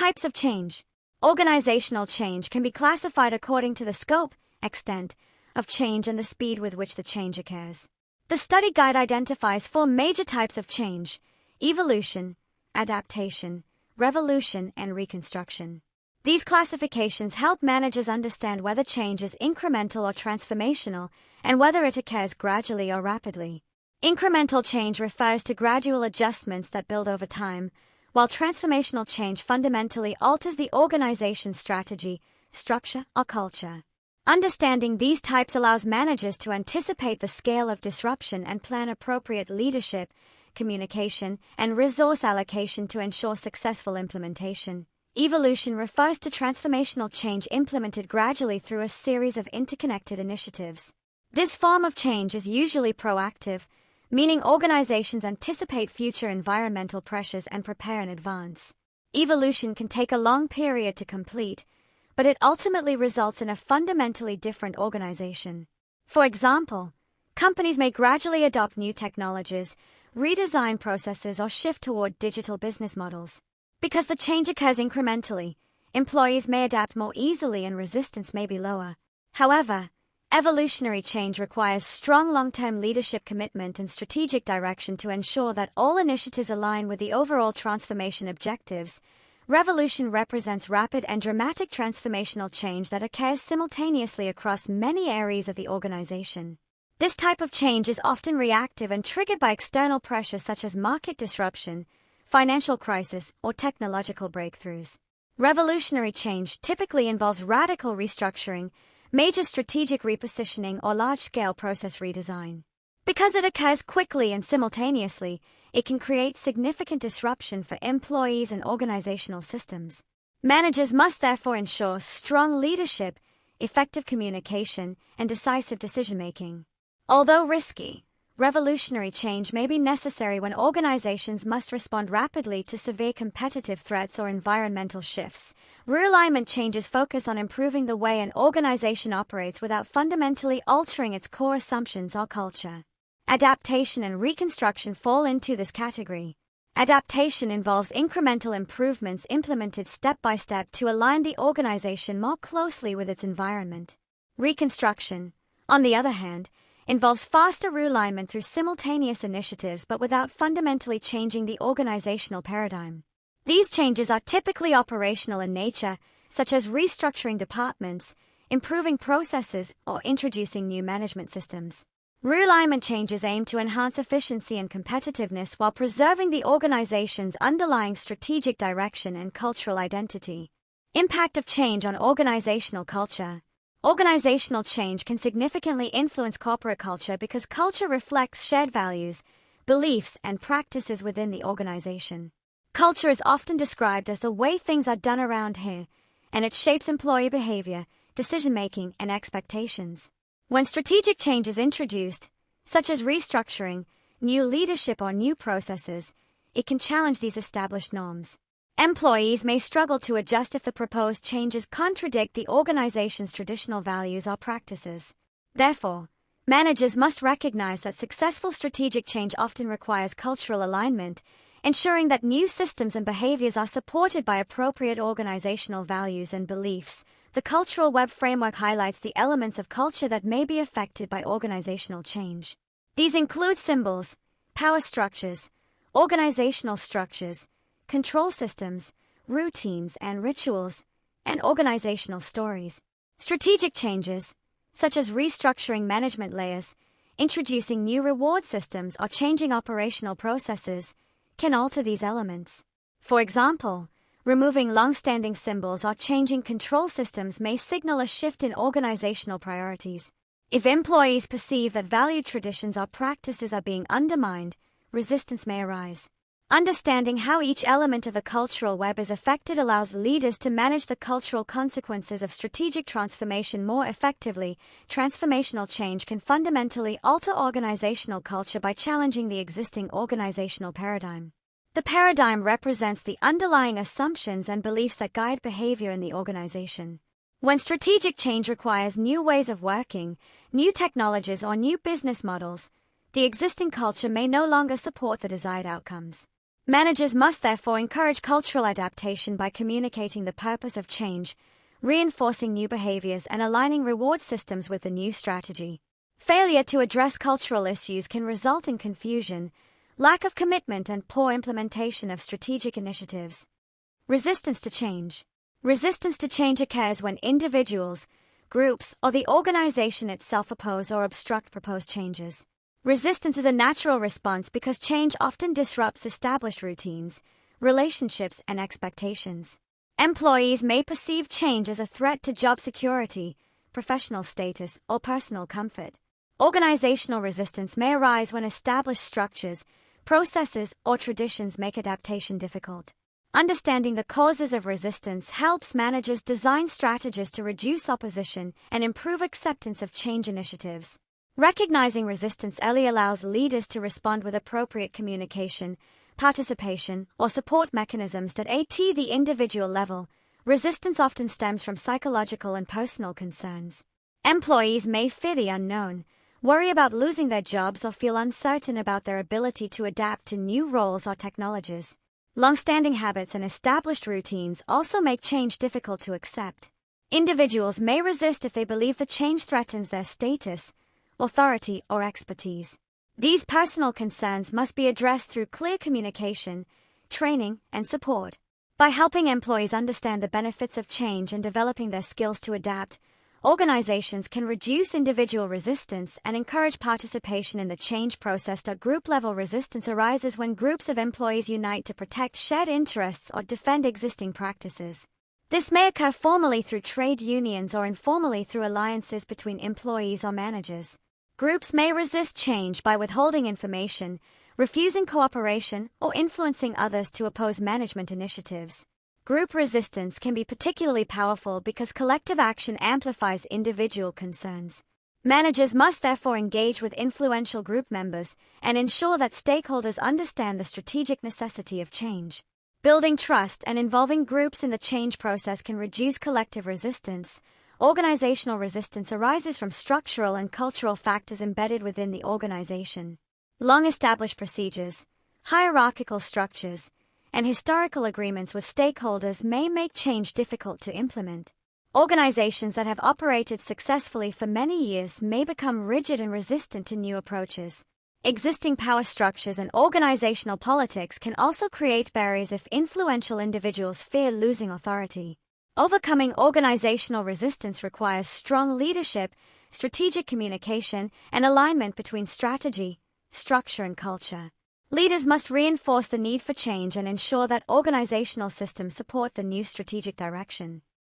Types of change. Organizational change can be classified according to the scope, extent of change and the speed with which the change occurs. The study guide identifies 4 major types of change: evolution, adaptation, revolution, and reconstruction. These classifications help managers understand whether change is incremental or transformational, and whether it occurs gradually or rapidly. Incremental change refers to gradual adjustments that build over time, while transformational change fundamentally alters the organization's strategy, structure, or culture. Understanding these types allows managers to anticipate the scale of disruption and plan appropriate leadership, communication, and resource allocation to ensure successful implementation. Evolution refers to transformational change implemented gradually through a series of interconnected initiatives. This form of change is usually proactive, meaning organizations anticipate future environmental pressures and prepare in advance. Evolution can take a long period to complete, but it ultimately results in a fundamentally different organization. For example, companies may gradually adopt new technologies, redesign processes, or shift toward digital business models. Because the change occurs incrementally, employees may adapt more easily and resistance may be lower. However, evolutionary change requires strong long-term leadership commitment and strategic direction to ensure that all initiatives align with the overall transformation objectives. Revolution represents rapid and dramatic transformational change that occurs simultaneously across many areas of the organization. This type of change is often reactive and triggered by external pressures such as market disruption, financial crisis, or technological breakthroughs. Revolutionary change typically involves radical restructuring, major strategic repositioning, or large-scale process redesign. Because it occurs quickly and simultaneously, it can create significant disruption for employees and organizational systems. Managers must therefore ensure strong leadership, effective communication, and decisive decision-making. Although risky, revolutionary change may be necessary when organizations must respond rapidly to severe competitive threats or environmental shifts. Realignment changes focus on improving the way an organization operates without fundamentally altering its core assumptions or culture. Adaptation and reconstruction fall into this category. Adaptation involves incremental improvements implemented step by step to align the organization more closely with its environment. Reconstruction, on the other hand, involves faster realignment through simultaneous initiatives but without fundamentally changing the organizational paradigm. These changes are typically operational in nature, such as restructuring departments, improving processes, or introducing new management systems. Realignment changes aim to enhance efficiency and competitiveness while preserving the organization's underlying strategic direction and cultural identity. Impact of change on organizational culture. Organizational change can significantly influence corporate culture because culture reflects shared values, beliefs, and practices within the organization. Culture is often described as the way things are done around here, and it shapes employee behavior, decision-making, and expectations. When strategic change is introduced, such as restructuring, new leadership, or new processes, it can challenge these established norms. Employees may struggle to adjust if the proposed changes contradict the organization's traditional values or practices. Therefore, managers must recognize that successful strategic change often requires cultural alignment, ensuring that new systems and behaviors are supported by appropriate organizational values and beliefs. The Cultural Web Framework highlights the elements of culture that may be affected by organizational change. These include symbols, power structures, organizational structures, control systems, routines and rituals, and organizational stories. Strategic changes, such as restructuring management layers, introducing new reward systems, or changing operational processes, can alter these elements. For example, removing long-standing symbols or changing control systems may signal a shift in organizational priorities. If employees perceive that valued traditions or practices are being undermined, resistance may arise. Understanding how each element of a cultural web is affected allows leaders to manage the cultural consequences of strategic transformation more effectively. Transformational change can fundamentally alter organizational culture by challenging the existing organizational paradigm. The paradigm represents the underlying assumptions and beliefs that guide behavior in the organization. When strategic change requires new ways of working, new technologies, or new business models, the existing culture may no longer support the desired outcomes. Managers must therefore encourage cultural adaptation by communicating the purpose of change, reinforcing new behaviors, and aligning reward systems with the new strategy. Failure to address cultural issues can result in confusion, lack of commitment, and poor implementation of strategic initiatives. Resistance to change. Resistance to change occurs when individuals, groups, or the organization itself oppose or obstruct proposed changes. Resistance is a natural response because change often disrupts established routines, relationships, and expectations. Employees may perceive change as a threat to job security, professional status, or personal comfort. Organizational resistance may arise when established structures, processes, or traditions make adaptation difficult. Understanding the causes of resistance helps managers design strategies to reduce opposition and improve acceptance of change initiatives. Recognizing resistance early allows leaders to respond with appropriate communication, participation, or support mechanisms at the individual level. Resistance often stems from psychological and personal concerns. Employees may fear the unknown, worry about losing their jobs, or feel uncertain about their ability to adapt to new roles or technologies. Long-standing habits and established routines also make change difficult to accept. Individuals may resist if they believe the change threatens their status, authority, or expertise. These personal concerns must be addressed through clear communication, training, and support. By helping employees understand the benefits of change and developing their skills to adapt, organizations can reduce individual resistance and encourage participation in the change process. Group-level resistance arises when groups of employees unite to protect shared interests or defend existing practices. This may occur formally through trade unions or informally through alliances between employees or managers. Groups may resist change by withholding information, refusing cooperation, or influencing others to oppose management initiatives. Group resistance can be particularly powerful because collective action amplifies individual concerns. Managers must therefore engage with influential group members and ensure that stakeholders understand the strategic necessity of change. Building trust and involving groups in the change process can reduce collective resistance. Organizational resistance arises from structural and cultural factors embedded within the organization. Long-established procedures, hierarchical structures, and historical agreements with stakeholders may make change difficult to implement. Organizations that have operated successfully for many years may become rigid and resistant to new approaches. Existing power structures and organizational politics can also create barriers if influential individuals fear losing authority. Overcoming organizational resistance requires strong leadership, strategic communication, and alignment between strategy, structure, and culture. Leaders must reinforce the need for change and ensure that organizational systems support the new strategic direction.